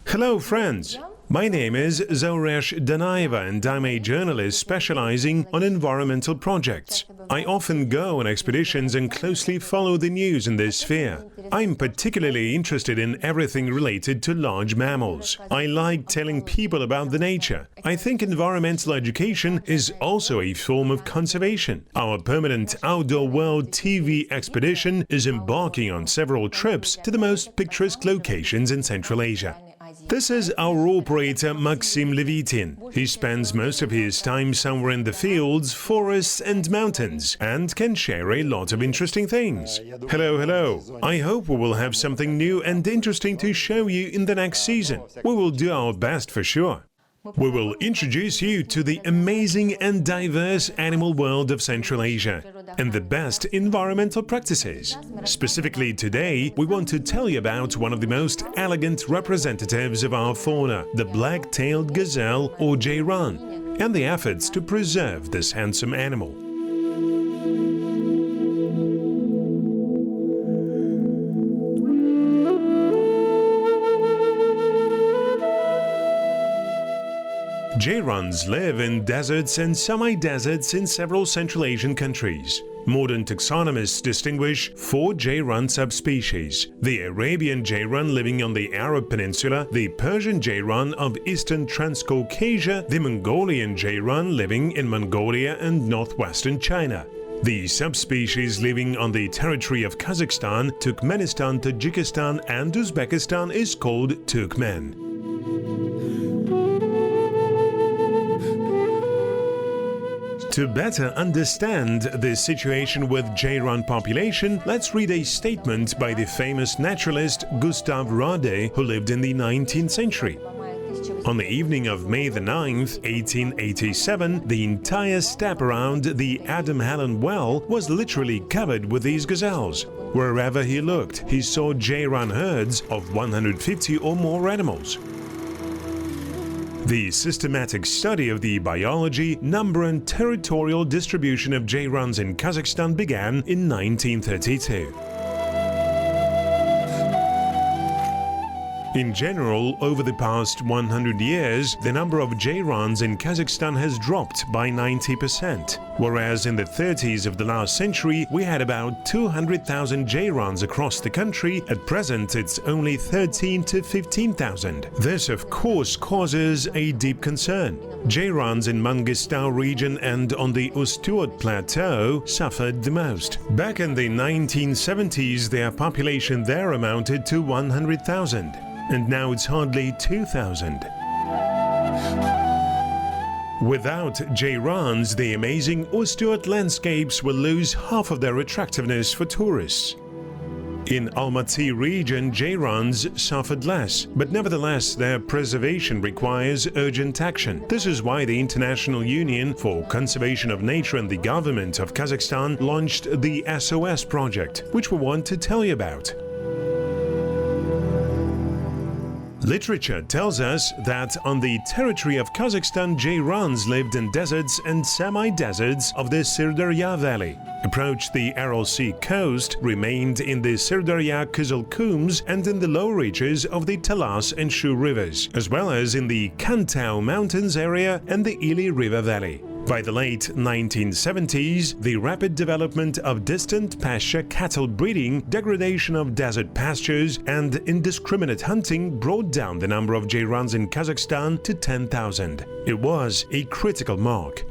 Hello friends! My name is Dzheirans and I'm a journalist specializing on environmental projects. I often go on expeditions and closely follow the news in this sphere. I'm particularly interested in everything related to large mammals. I like telling people about the nature. I think environmental education is also a form of conservation. Our permanent Outdoor World TV expedition is embarking on several trips to the most picturesque locations in Central Asia. This is our operator Maxim Levitin. He spends most of his time somewhere in the fields, forests and mountains and can share a lot of interesting things. Hello. I hope we will have something new and interesting to show you in the next season. We will do our best for sure. We will introduce you to the amazing and diverse animal world of Central Asia and the best environmental practices. Specifically today, we want to tell you about one of the most elegant representatives of our fauna, the black-tailed gazelle or Dzheirans, and the efforts to preserve this handsome animal. Dzheirans live in deserts and semi-deserts in several Central Asian countries. Modern taxonomists distinguish 4 Dzheiran subspecies: the Arabian Dzheiran living on the Arab Peninsula, the Persian Dzheiran of Eastern Transcaucasia, the Mongolian Dzheiran living in Mongolia and northwestern China. The subspecies living on the territory of Kazakhstan, Turkmenistan, Tajikistan and Uzbekistan is called Turkmen. To better understand the situation with Dzheiran population, let's read a statement by the famous naturalist Gustav Rode, who lived in the 19th century. On the evening of May 9th, 1887, the entire steppe around the Altenemel well was literally covered with these gazelles. Wherever he looked, he saw Dzheiran herds of 150 or more animals. The systematic study of the biology, number and territorial distribution of Dzheirans in Kazakhstan began in 1932. In general, over the past 100 years, the number of Dzheirans in Kazakhstan has dropped by 90%, whereas in the 30s of the last century we had about 200,000 Dzheirans across the country. At present it's only 13 to 15,000. This of course causes a deep concern. Dzheirans in Mangistau region and on the Ustyurt Plateau suffered the most. Back in the 1970s their population there amounted to 100,000. And now it's hardly 2,000. Without Dzheirans, the amazing Ustyurt landscapes will lose half of their attractiveness for tourists. In Almaty region, Dzheirans suffered less, but nevertheless their preservation requires urgent action. This is why the International Union for Conservation of Nature and the government of Kazakhstan launched the SOS project, which we want to tell you about. Literature tells us that on the territory of Kazakhstan, Dzheirans lived in deserts and semi-deserts of the Sirdarya Valley, approached the Aral Sea coast, remained in the Sirdarya Kızılkum and in the low reaches of the Talas and Shu rivers, as well as in the Kantau Mountains area and the Ili River Valley. By the late 1970s, the rapid development of distant pasture cattle breeding, degradation of desert pastures, and indiscriminate hunting brought down the number of Dzheirans in Kazakhstan to 10,000. It was a critical mark.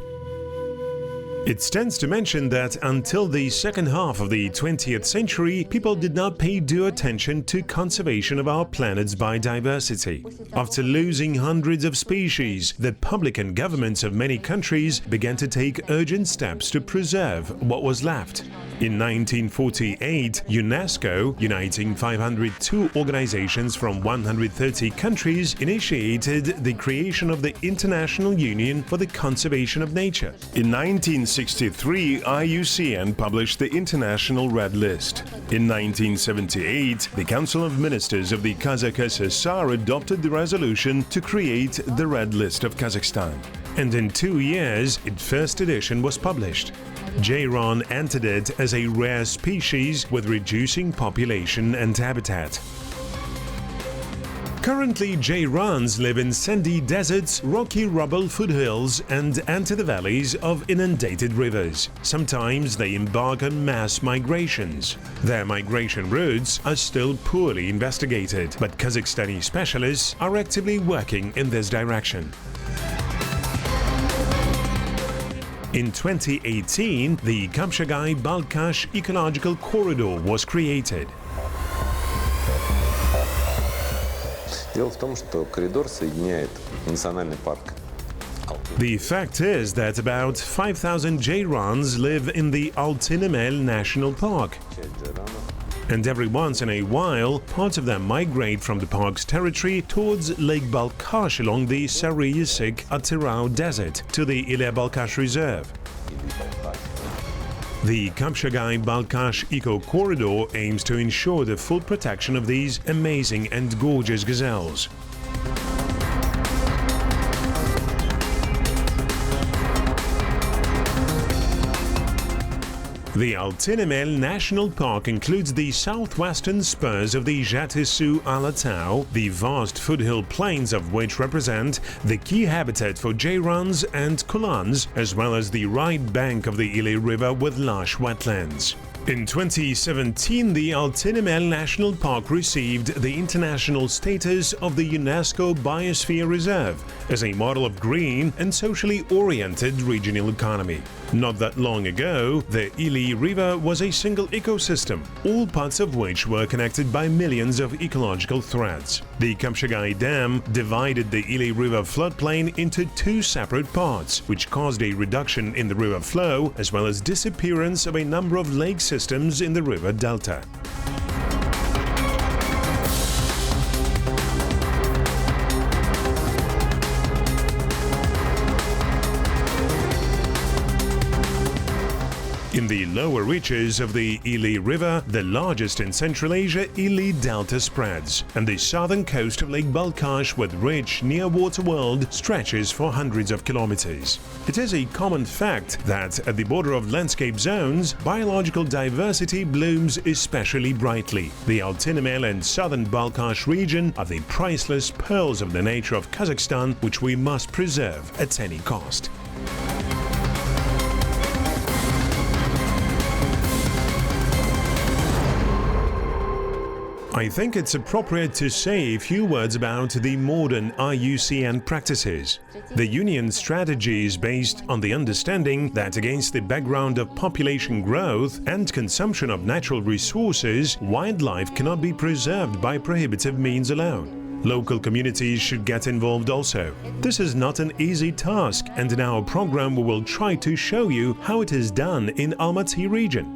It stands to mention that until the second half of the 20th century, people did not pay due attention to conservation of our planet's biodiversity. After losing hundreds of species, the public and governments of many countries began to take urgent steps to preserve what was left. In 1948, UNESCO, uniting 502 organizations from 130 countries, initiated the creation of the International Union for the Conservation of Nature. In 1963, IUCN published the International Red List. In 1978, the Council of Ministers of the Kazakh SSR adopted the resolution to create the Red List of Kazakhstan. And in 2 years, its first edition was published. Dzheiran entered it as a rare species with reducing population and habitat. Currently, Dzheirans live in sandy deserts, rocky rubble foothills, and enter the valleys of inundated rivers. Sometimes they embark on mass migrations. Their migration routes are still poorly investigated, but Kazakhstani specialists are actively working in this direction. In 2018, the Kapshagay-Balkhash Ecological Corridor was created. Дело в том, что коридор соединяет национальный парк. The fact is that about 5,000 Dzheirans live in the Altenemel National Park. And every once in a while, parts of them migrate from the park's territory towards Lake Balkhash along the Sary-Yisik-Atirau Desert to the Ile-Balkhash Reserve. The Kapshagay-Balkhash Eco-Corridor aims to ensure the full protection of these amazing and gorgeous gazelles. The Altenemel National Park includes the southwestern spurs of the Jatisu Alatau, the vast foothill plains of which represent the key habitat for Dzheirans and Kulans, as well as the right bank of the Ili River with lush wetlands. In 2017, the Altenemel National Park received the international status of the UNESCO Biosphere Reserve as a model of green and socially oriented regional economy. Not that long ago, the Ili River was a single ecosystem, all parts of which were connected by millions of ecological threads. The Kapshagay Dam divided the Ili River floodplain into two separate parts, which caused a reduction in the river flow as well as disappearance of a number of lake systems in the river delta. In the lower reaches of the Ili River, the largest in Central Asia, Ili Delta spreads, and the southern coast of Lake Balkhash with rich near-water world stretches for hundreds of kilometers. It is a common fact that at the border of landscape zones, biological diversity blooms especially brightly. The Altenemel and southern Balkhash region are the priceless pearls of the nature of Kazakhstan, which we must preserve at any cost. I think it's appropriate to say a few words about the modern IUCN practices. The Union strategy is based on the understanding that against the background of population growth and consumption of natural resources, wildlife cannot be preserved by prohibitive means alone. Local communities should get involved also. This is not an easy task, and in our program we will try to show you how it is done in Almaty region.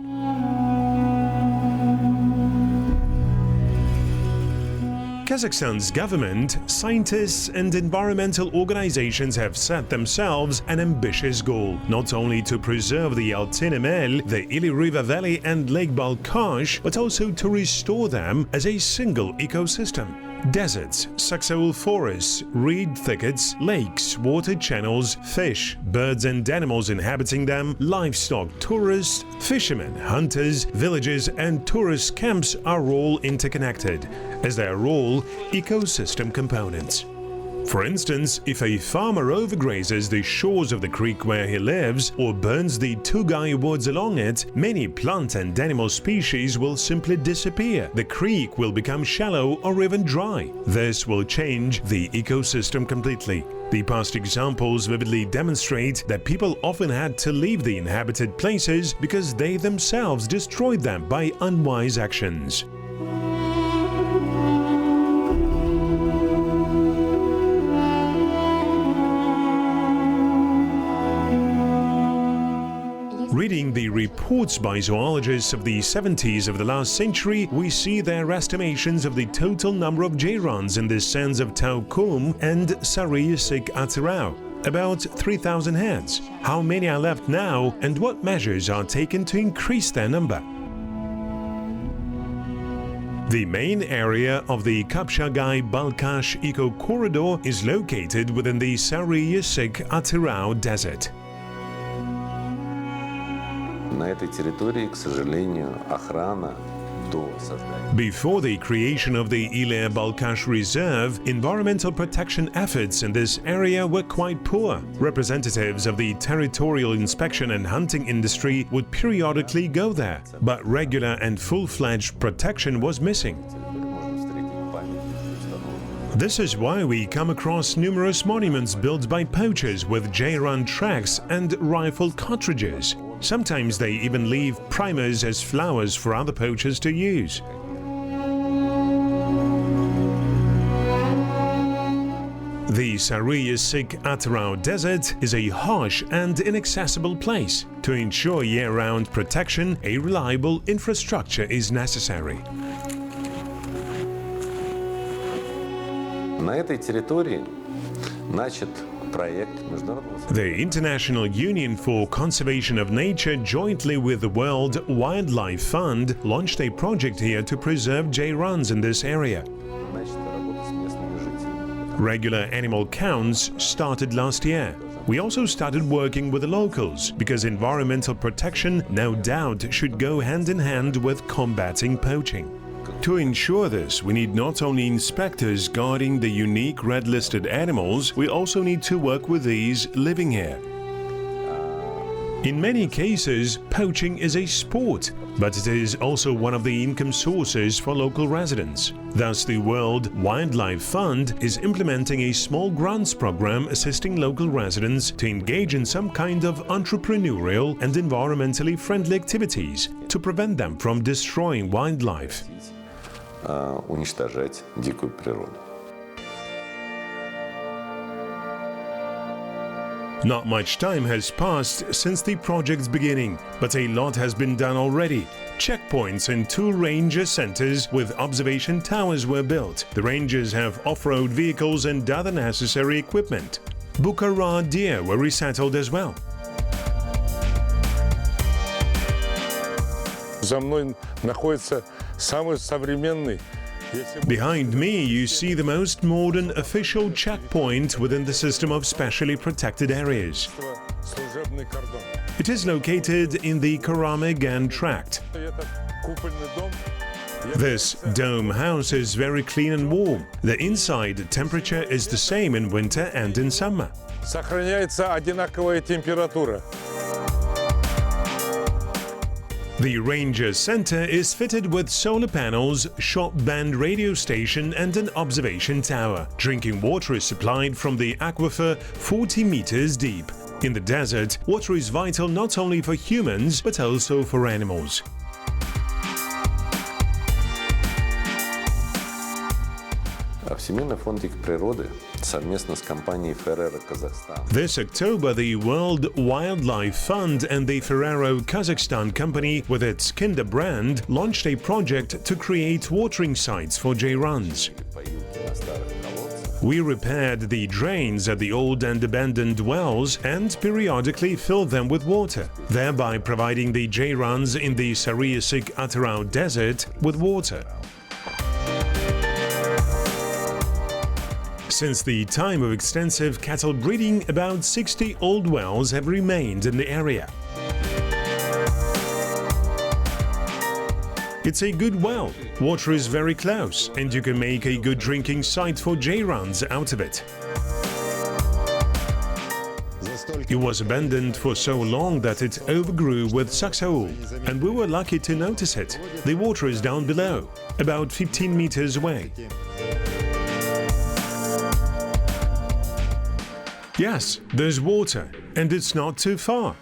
Kazakhstan's government, scientists and environmental organizations have set themselves an ambitious goal, not only to preserve the Altenemel, the Ili River Valley and Lake Balkhash, but also to restore them as a single ecosystem. Deserts, saxaul forests, reed thickets, lakes, water channels, fish, birds and animals inhabiting them, livestock, tourists, fishermen, hunters, villages and tourist camps are all interconnected, as they are all ecosystem components. For instance, if a farmer overgrazes the shores of the creek where he lives or burns the Tugay woods along it, many plant and animal species will simply disappear. The creek will become shallow or even dry. This will change the ecosystem completely. The past examples vividly demonstrate that people often had to leave the inhabited places because they themselves destroyed them by unwise actions. Reading the reports by zoologists of the 70s of the last century, we see their estimations of the total number of Dzheirans in the sands of Taukum and Sary-Yisik-Atirau, about 3,000 heads. How many are left now, and what measures are taken to increase their number? The main area of the Kapshagay-Balkhash Eco-Corridor is located within the Sary-Yisik-Atirau Desert. На этой территории, к сожалению, охрана до создания. Before the creation of the Ilia-Balkhash Reserve, environmental protection efforts in this area were quite poor. Representatives of the territorial inspection and hunting industry would periodically go there, but regular and full-fledged protection was missing. This is why we come across numerous monuments built by poachers with dzheiran tracks and rifle cartridges. Sometimes they even leave primers as flowers for other poachers to use. The Sarıyer-Atırau Desert is a harsh and inaccessible place. To ensure year-round protection, a reliable infrastructure is necessary. На этой территории начат проект международного... The International Union for Conservation of Nature, jointly with the World Wildlife Fund, launched a project here to preserve dzheirans in this area. Regular animal counts started last year. We also started working with the locals, because environmental protection, no doubt, should go hand in hand with combating poaching. To ensure this, we need not only inspectors guarding the unique red-listed animals, we also need to work with these living here. In many cases, poaching is a sport, but it is also one of the income sources for local residents. Thus, the World Wildlife Fund is implementing a small grants program assisting local residents to engage in some kind of entrepreneurial and environmentally friendly activities to prevent them from destroying wildlife. Уничтожать дикую природу. Not much time has passed since the project's beginning, but a lot has been done already. Checkpoints and 2 ranger centers with observation towers were built. The rangers have off-road vehicles and other necessary equipment. Bukhara deer were resettled as well. За мной находится самый современный. Behind me, you see the most modern official checkpoint within the system of specially protected areas. Служебный кордон. It is located in the Karaman tract. Это купольный дом. This dome house is very clean and warm. The inside temperature is the same in winter and in summer. Сохраняется одинаковая температура. The Ranger Center is fitted with solar panels, short-band radio station and an observation tower. Drinking water is supplied from the aquifer 40 meters deep. In the desert, water is vital not only for humans, but also for animals. Всемирный фонд дикой природы совместно с компанией Ferrero Kazakhstan. This October, the World Wildlife Fund and the Ferrero Kazakhstan company, with its Kinder brand, launched a project to create watering sites for dzheirans. We repaired the drains at the old and abandoned wells and periodically filled them with water, thereby providing the dzheirans in the Sarıyer-Atırau Desert with water. Since the time of extensive cattle breeding, about 60 old wells have remained in the area. It's a good well, water is very close, and you can make a good drinking site for dzheirans out of it. It was abandoned for so long that it overgrew with saxaul, and we were lucky to notice it. The water is down below, about 15 meters away. Yes, there's water, and it's not too far.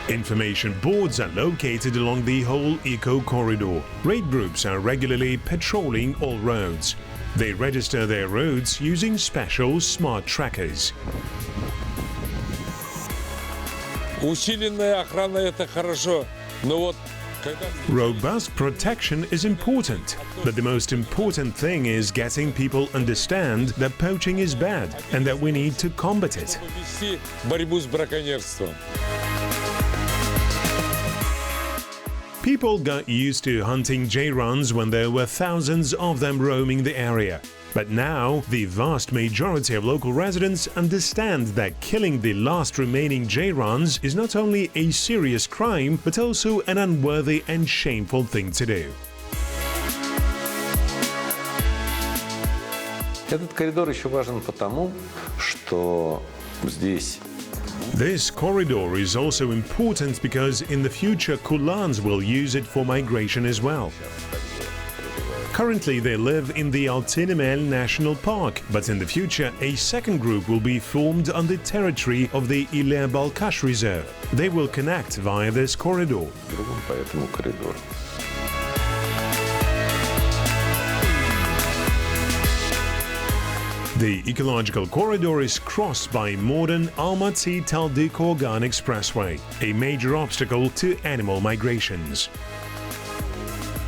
Information boards are located along the whole eco-corridor. Raid groups are regularly patrolling all roads. They register their roads using special smart trackers. Усиленная охрана – это хорошо, но вот Robust protection is important, but the most important thing is getting people understand that poaching is bad and that we need to combat it. вести борьбу с браконьерством. People got used to hunting dzheirans when there were thousands of them roaming the area. But now, the vast majority of local residents understand that killing the last remaining Dzheirans is not only a serious crime, but also an unworthy and shameful thing to do. Этот коридор еще важен потому, что здесь This corridor is also important because in the future Kulans will use it for migration as well. Currently they live in the Altenemel National Park, but in the future a second group will be formed on the territory of the Ile-Balkhash Reserve. They will connect via this corridor. по этому коридору. The ecological corridor is crossed by modern Almaty-Taldykorgan Expressway, a major obstacle to animal migrations.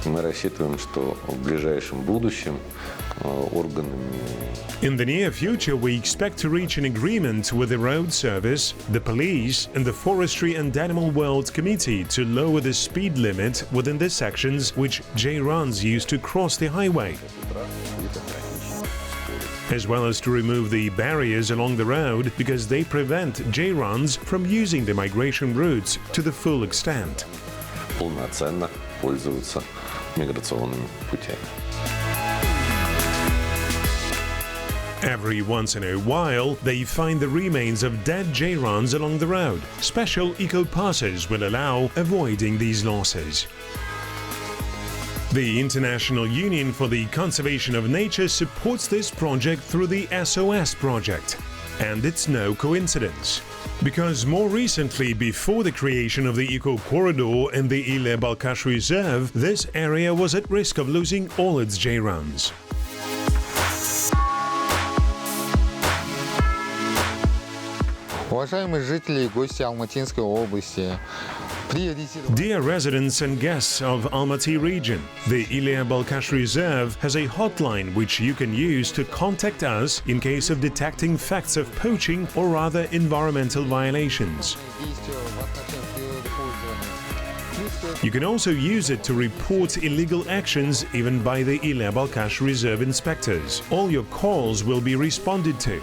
Мы рассчитываем, что в ближайшем будущем органами In the near future, we expect to reach an agreement with the Road Service, the police, and the Forestry and Animal World Committee to lower the speed limit within the sections which Dzheirans use to cross the highway, as well as to remove the barriers along the road because they prevent Dzheirans from using the migration routes to the full extent. полноценно пользоваться миграционными путями. Every once in a while, they find the remains of dead Dzheirans along the road. Special eco-passes will allow avoiding these losses. The International Union for the Conservation of Nature supports this project through the SOS project. And it's no coincidence. Because more recently, before the creation of the eco-corridor and the Ile-Balkhash Reserve, this area was at risk of losing all its Dzheirans. Уважаемые жители и гости Алматинской области, Dear residents and guests of Almaty region, the Ile-Balkhash Reserve has a hotline which you can use to contact us in case of detecting facts of poaching or other environmental violations. You can also use it to report illegal actions even by the Ile-Balkhash Reserve inspectors. All your calls will be responded to.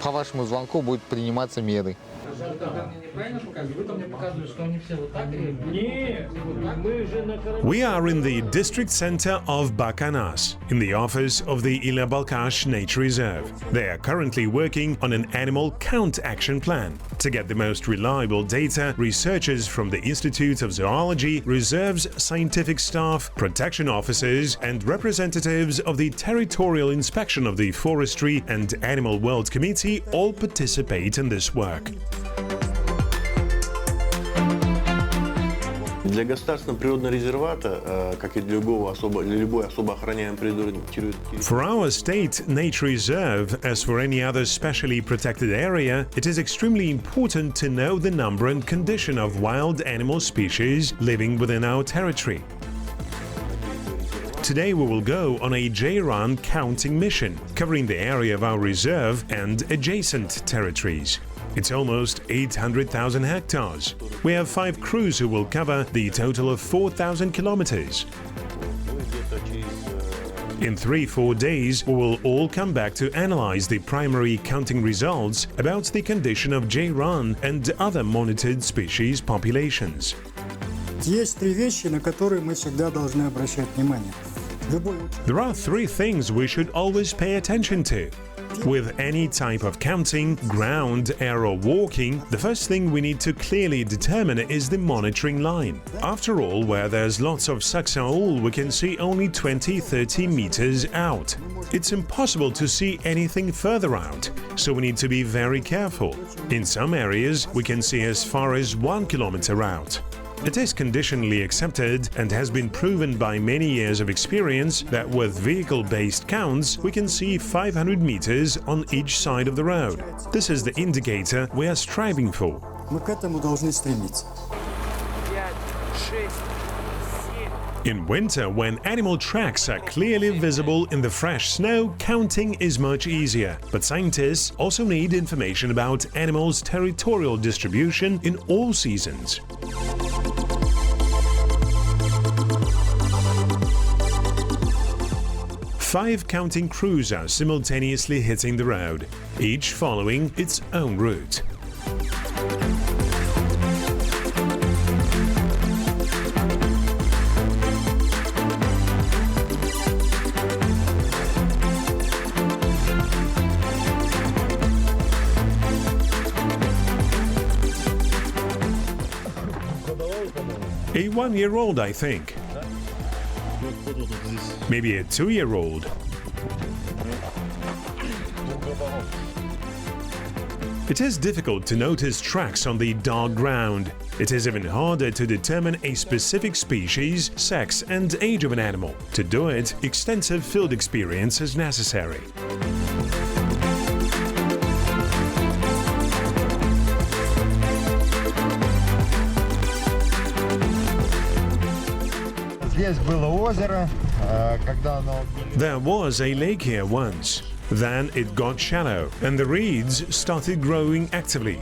По вашему звонку будут приниматься меры. We are in the district center of Bakanas, in the office of the Ile-Balkhash Nature Reserve. They are currently working on an animal count action plan. To get the most reliable data, researchers from the Institute of Zoology, reserves scientific staff, protection officers, and representatives of the Territorial Inspection of the Forestry and Animal World Committee all participate in this work. Для государственного природного резервата, как и для любой особо охраняемой природной территории. For our state nature reserve, as for any other specially protected area, it is extremely important to know the number and condition of wild animal species living within our territory. Today we will go on a dzheiran counting mission, covering the area of our reserve and adjacent territories. It's almost 800,000 hectares. We have 5 crews who will cover the total of 4,000 kilometers. In 3-4 days, we will all come back to analyze the primary counting results about the condition of dzheiran and other monitored species populations. Есть 3 вещи, на которые мы всегда должны обращать внимание. There are 3 things we should always pay attention to. With any type of counting, ground, air or walking, the first thing we need to clearly determine is the monitoring line. After all, where there's lots of saxaul, we can see only 20-30 meters out. It's impossible to see anything further out, so we need to be very careful. In some areas, we can see as far as 1 kilometer out. It is conditionally accepted and has been proven by many years of experience that with vehicle-based counts we can see 500 meters on each side of the road. This is the indicator we are striving for. Мы к этому должны стремиться. In winter, when animal tracks are clearly visible in the fresh snow, counting is much easier. But scientists also need information about animals' territorial distribution in all seasons. 5 counting crews are simultaneously hitting the road, each following its own route. A 1-year-old, I think. Maybe a 2-year-old. It is difficult to notice tracks on the dark ground. It is even harder to determine a specific species, sex, and age of an animal. To do it, extensive field experience is necessary. There was a lake here once. Then it got shallow, and the reeds started growing actively.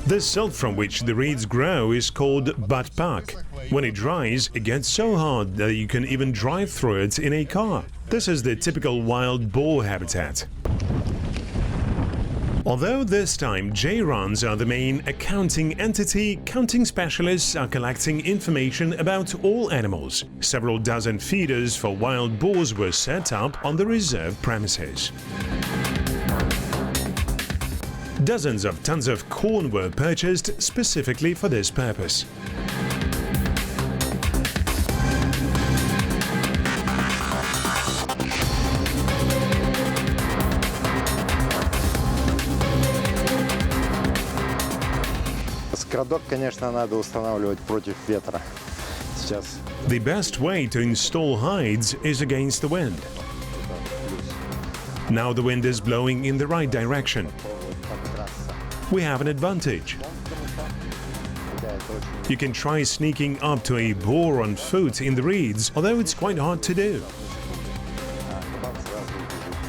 The silt from which the reeds grow is called batpak. When it dries, it gets so hard that you can even drive through it in a car. This is the typical wild boar habitat. Although this time Dzheirans are the main accounting entity, counting specialists are collecting information about all animals. Several dozen feeders for wild boars were set up on the reserve premises. Dozens of tons of corn were purchased specifically for this purpose. Скрадок, конечно, надо устанавливать против ветра. Сейчас. The best way to install hides is against the wind. Now the wind is blowing in the right direction. We have an advantage. You can try sneaking up to a boar on foot in the reeds, although it's quite hard to do.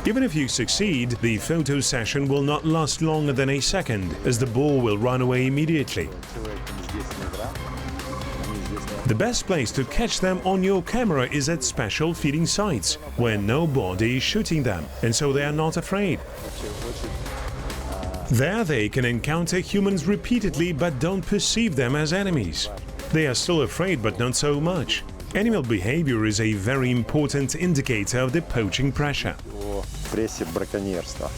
Even if you succeed, the photo session will not last longer than a second, as the boar will run away immediately. The best place to catch them on your camera is at special feeding sites, where nobody is shooting them, and so they are not afraid. There they can encounter humans repeatedly but don't perceive them as enemies. They are still afraid but not so much. Animal behavior is a very important indicator of the poaching pressure. Прессе браконьерства.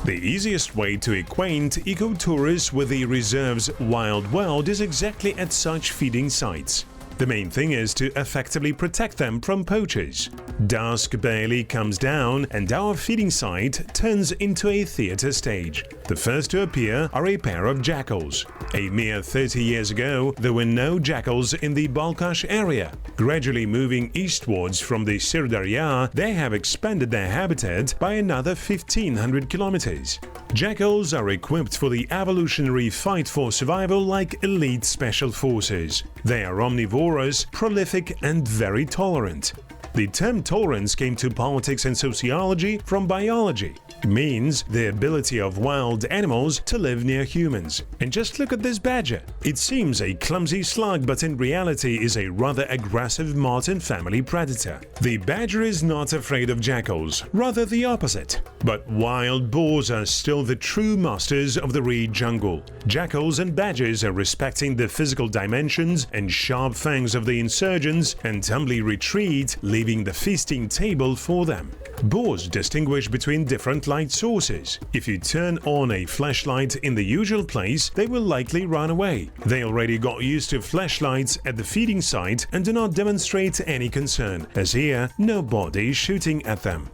The easiest way to acquaint ecotourists with the reserve's wild world is exactly at such feeding sites. The main thing is to effectively protect them from poachers. Dusk barely comes down and our feeding site turns into a theater stage. The first to appear are a pair of jackals. A mere 30 years ago, there were no jackals in the Balkhash area. Gradually moving eastwards from the Sirdarya, they have expanded their habitat by another 1,500 kilometers. Jackals are equipped for the evolutionary fight for survival like elite special forces. They are omnivorous, prolific, and very tolerant. The term tolerance came to politics and sociology from biology. It means the ability of wild animals to live near humans. And just look at this badger. It seems a clumsy slug, but in reality is a rather aggressive marten family predator. The badger is not afraid of jackals, rather the opposite. But wild boars are still the true masters of the reed jungle. Jackals and badgers are respecting the physical dimensions and sharp fangs of the insurgents and humbly retreat, leaving the feasting table for them. Boars distinguish between different light sources. If you turn on a flashlight in the usual place, they will likely run away. They already got used to flashlights at the feeding site and do not demonstrate any concern, as here nobody is shooting at them.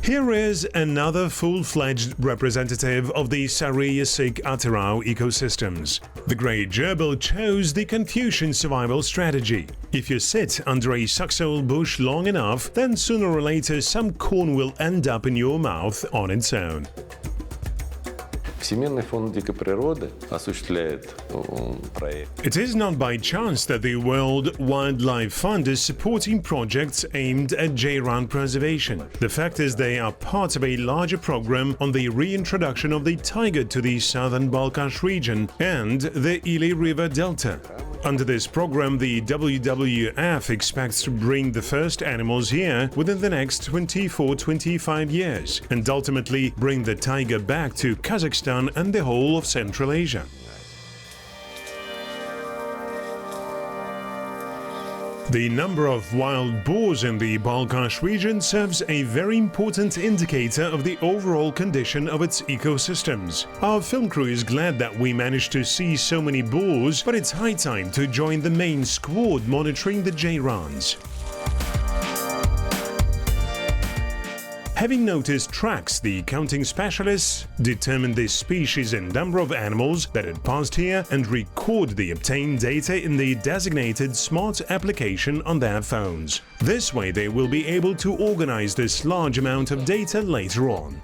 Here is another full-fledged representative of the Sari-Yasik-Atarau ecosystems. The great gerbil chose the Confucian survival strategy. If you sit under a suxole bush long enough, then sooner or later some corn will end up in your mouth on its own. Всемирный фонд дикой природы осуществляет проект. It is not by chance that the World Wildlife Fund is supporting projects aimed at Dzheirans preservation. The fact is they are part of a larger program on the reintroduction of the tiger to the southern Balkans region and the Ili River Delta. Under this program, the WWF expects to bring the first animals here within the next 24-25 years and ultimately bring the tiger back to Kazakhstan and the whole of Central Asia. The number of wild boars in the Balkans region serves a very important indicator of the overall condition of its ecosystems. Our film crew is glad that we managed to see so many boars, but it's high time to join the main squad monitoring the Dzheirans. Having noticed tracks, the counting specialists determined the species and number of animals that had passed here and record the obtained data in the designated smart application on their phones. This way they will be able to organize this large amount of data later on.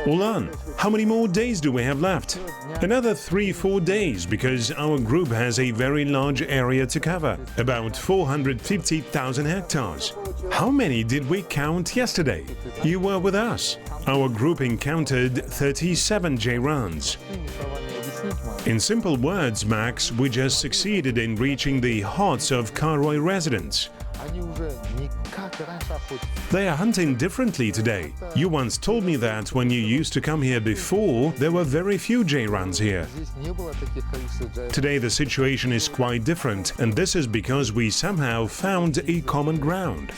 Ulan, how many more days do we have left? Another 3-4 days, because our group has a very large area to cover, about 450,000 hectares. How many did we count yesterday? You were with us. Our group encountered 37 Dzheirans. In simple words, Max, we just succeeded in reaching the hearts of Karoy residents. They are hunting differently today. You once told me that when you used to come here before, there were very few Dzheirans here. Today the situation is quite different, and this is because we somehow found a common ground.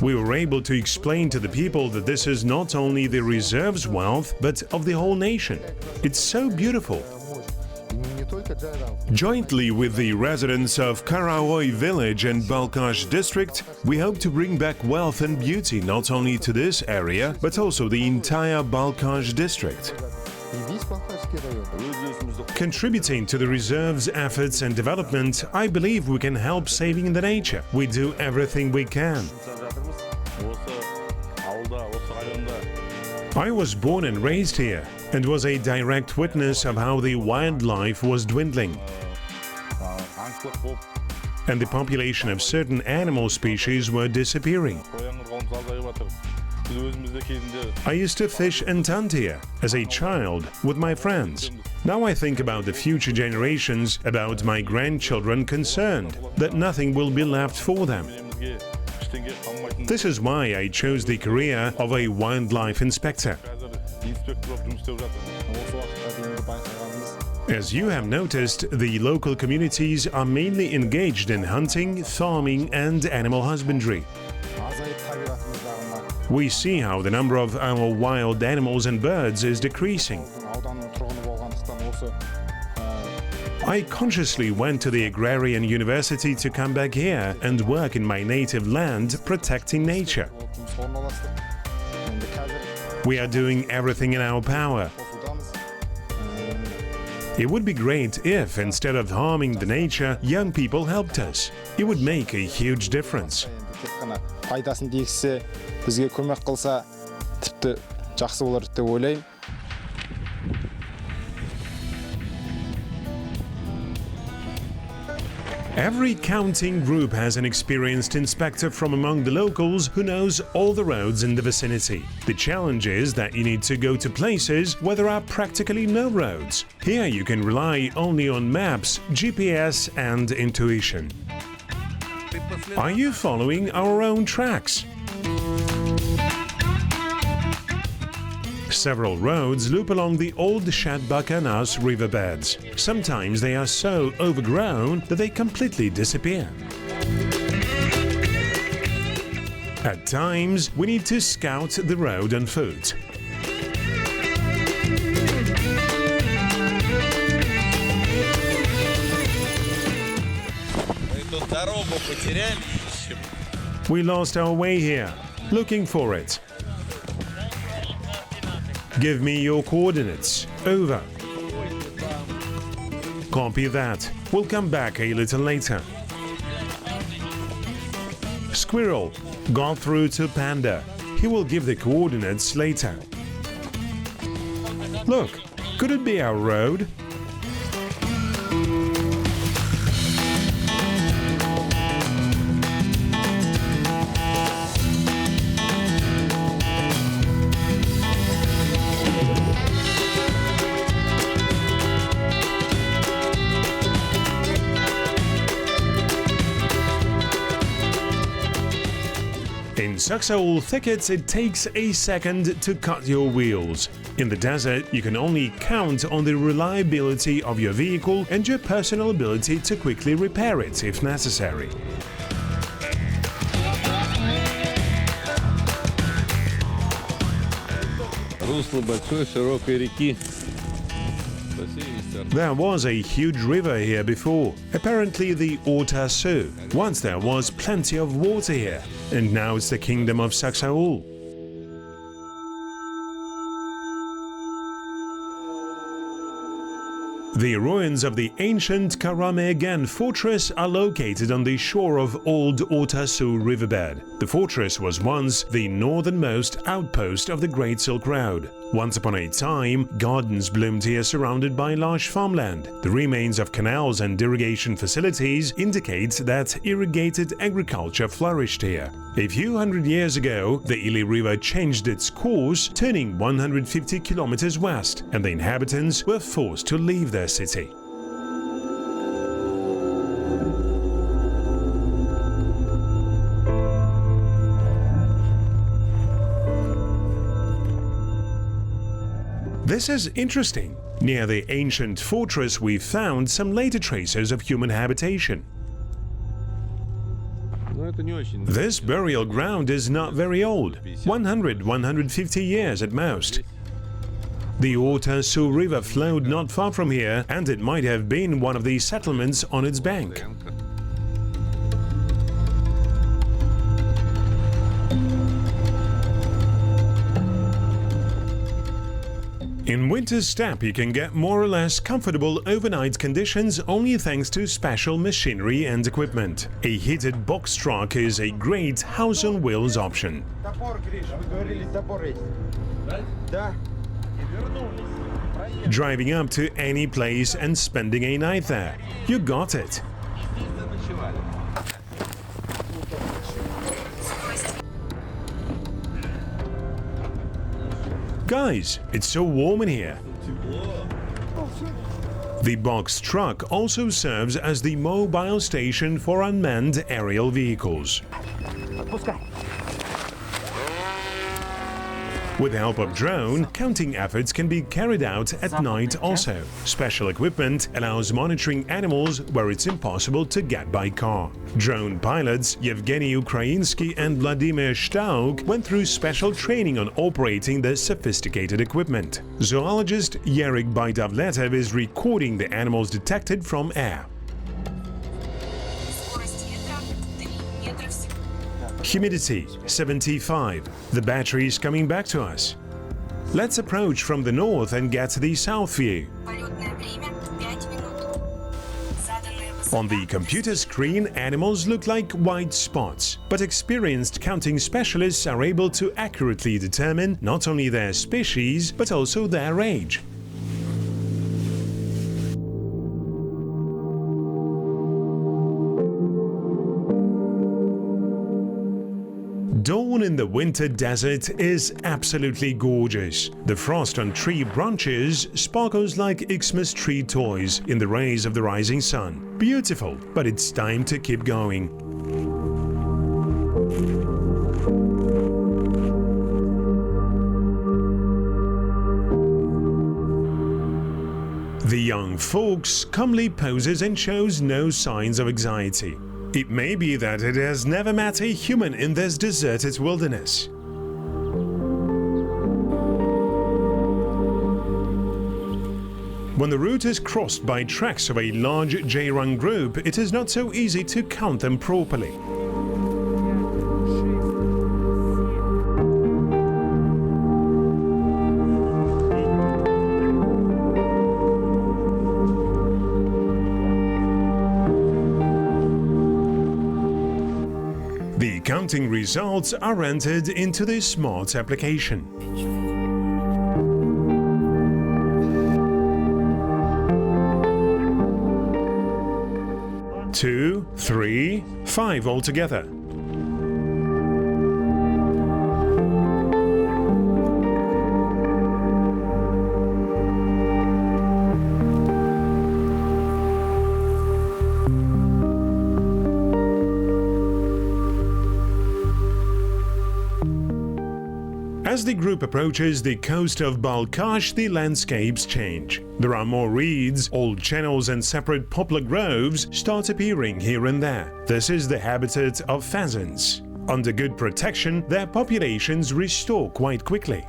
We were able to explain to the people that this is not only the reserve's wealth, but of the whole nation. It's so beautiful. Jointly with the residents of Karaoy village and Balkans district, we hope to bring back wealth and beauty not only to this area, but also the entire Balkans district. Contributing to the reserve's efforts and development, I believe we can help saving the nature. We do everything we can. I was born and raised here and was a direct witness of how the wildlife was dwindling. And the population of certain animal species were disappearing. I used to fish and hunt here as a child with my friends. Now I think about the future generations, about my grandchildren concerned, that nothing will be left for them. This is why I chose the career of a wildlife inspector. As you have noticed, the local communities are mainly engaged in hunting, farming and animal husbandry. We see how the number of our wild animals and birds is decreasing. I consciously went to the Agrarian University to come back here and work in my native land protecting nature. We are doing everything in our power. It would be great if, instead of harming the nature, young people helped us. It would make a huge difference. Пайдасын тигізсе, бізге көмек қылса, тіпті жақсы болар деп ойлаймын. Every counting group has an experienced inspector from among the locals who knows all the roads in the vicinity. The challenge is that you need to go to places where there are practically no roads. Here you can rely only on maps, GPS and intuition. Are you following our own tracks? Several roads loop along the old Shatbakanas riverbeds. Sometimes they are so overgrown that they completely disappear. At times, we need to scout the road on foot. We lost our way here, looking for it. Give me your coordinates. Over. Copy that. We'll come back a little later. Squirrel. Got through to Panda. He will give the coordinates later. Look, could it be our road? In Saksaul thickets, it takes a second to cut your wheels. In the desert, you can only count on the reliability of your vehicle and your personal ability to quickly repair it if necessary. Русло большой широкой реки. There was a huge river here before, apparently the Orta Su. Once there was plenty of water here, and now it's the kingdom of Saksaul. The ruins of the ancient Karamegan fortress are located on the shore of Old Ortasu riverbed. The fortress was once the northernmost outpost of the Great Silk Road. Once upon a time, gardens bloomed here surrounded by large farmland. The remains of canals and irrigation facilities indicate that irrigated agriculture flourished here. A few hundred years ago, the Ili River changed its course, turning 150 kilometers west, and the inhabitants were forced to leave their city. This is interesting. Near the ancient fortress we found some later traces of human habitation. This burial ground is not very old, 100–150 years at most. The Orta Su River flowed not far from here, and it might have been one of the settlements on its bank. In winter steppe, you can get more or less comfortable overnight conditions only thanks to special machinery and equipment. A heated box truck is a great house-on-wheels option. Driving up to any place and spending a night there. You got it. Guys, it's so warm in here. The box truck also serves as the mobile station for unmanned aerial vehicles. With the help of drone, counting efforts can be carried out at night also. Special equipment allows monitoring animals where it's impossible to get by car. Drone pilots Yevgeny Ukrainsky and Vladimir Shtauk went through special training on operating the sophisticated equipment. Zoologist Yerik Baydavletev is recording the animals detected from air. Humidity 75. The battery is coming back to us. Let's approach from the north and get the south view. On the computer screen, animals look like white spots, but experienced counting specialists are able to accurately determine not only their species, but also their age. Dawn in the winter desert is absolutely gorgeous. The frost on tree branches sparkles like Xmas tree toys in the rays of the rising sun. Beautiful, but it's time to keep going. The young fox calmly poses and shows no signs of anxiety. It may be that it has never met a human in this deserted wilderness. When the route is crossed by tracks of a large Dzheirans group, it is not so easy to count them properly. The counting results are entered into the smart application. 2, 3, 5 altogether. As the group approaches the coast of Balkhash, the landscapes change. There are more reeds, old channels and separate poplar groves start appearing here and there. This is the habitat of pheasants. Under good protection, their populations restore quite quickly.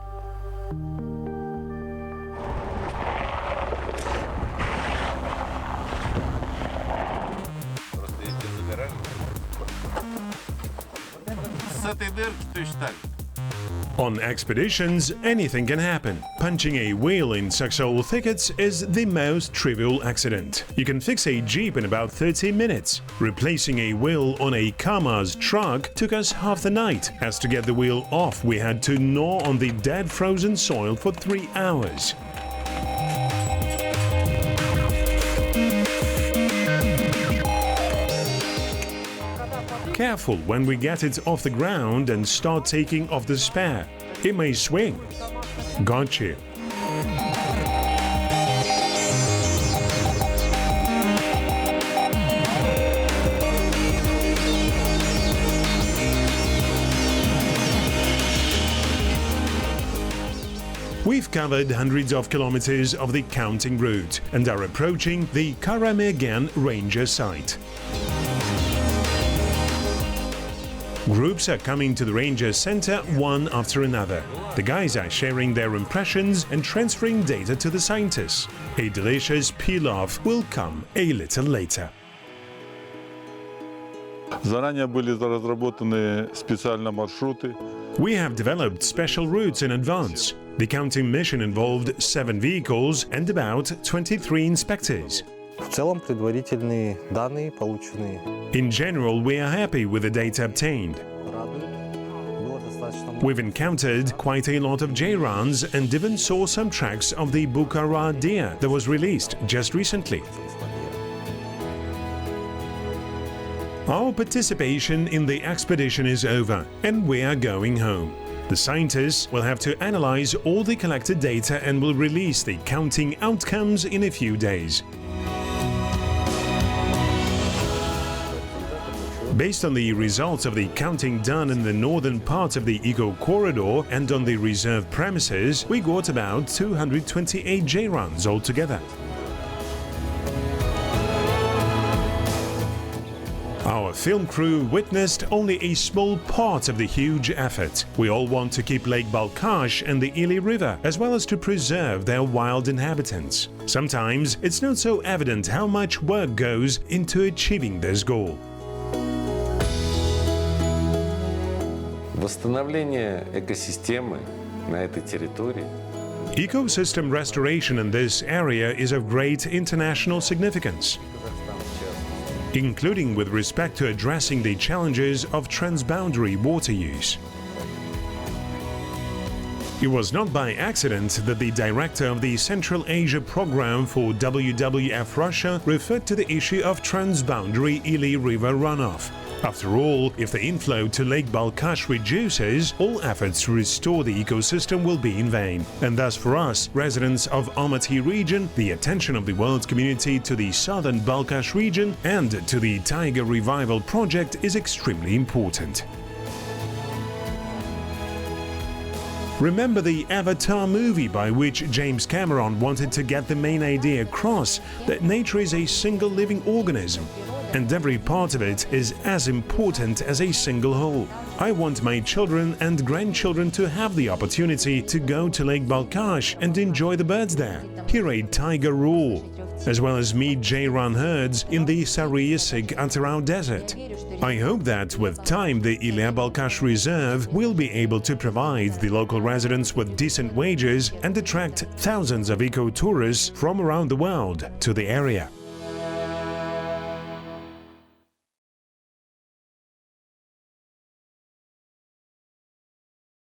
On expeditions, anything can happen. Punching a wheel in Saxhole thickets is the most trivial accident. You can fix a jeep in about 30 minutes. Replacing a wheel on a Kamaz truck took us half the night. As to get the wheel off, we had to gnaw on the dead frozen soil for 3 hours. Careful when we get it off the ground and start taking off the spare. It may swing. Got you. We've covered hundreds of kilometers of the counting route and are approaching the Karamergan Ranger site. Groups are coming to the ranger center one after another. The guys are sharing their impressions and transferring data to the scientists. A delicious pilaf will come a little later. Заранее были разработаны специальные маршруты. We have developed special routes in advance. The counting mission involved 7 vehicles and about 23 inspectors. В целом предварительные данные полученные. In general, we are happy with the data obtained. We've encountered quite a lot of Dzheirans and even saw some tracks of the Bukhara deer that was released just recently. Our participation in the expedition is over and we are going home. The scientists will have to analyze all the collected data and will release the counting outcomes in a few days. Based on the results of the counting done in the northern part of the eco-corridor and on the reserve premises, we got about 228 Dzheirans altogether. Our film crew witnessed only a small part of the huge effort. We all want to keep Lake Balkhash and the Ili River, as well as to preserve their wild inhabitants. Sometimes it's not so evident how much work goes into achieving this goal. Восстановление экосистемы на этой территории. Ecosystem restoration in this area is of great international significance, including with respect to addressing the challenges of transboundary water use. It was not by accident that the director of the Central Asia program for WWF Russia referred to the issue of transboundary Ili River runoff. After all, if the inflow to Lake Balkhash reduces, all efforts to restore the ecosystem will be in vain. And thus for us, residents of Almaty region, the attention of the world community to the southern Balkhash region and to the Tiger Revival project is extremely important. Remember the Avatar movie, by which James Cameron wanted to get the main idea across that nature is a single living organism, and every part of it is as important as a single whole. I want my children and grandchildren to have the opportunity to go to Lake Balkhash and enjoy the birds there, hear a tiger roar, as well as meet Dzheiran herds in the Sariyasig Atarau Desert. I hope that with time the Ili Balkhash Reserve will be able to provide the local residents with decent wages and attract thousands of eco-tourists from around the world to the area.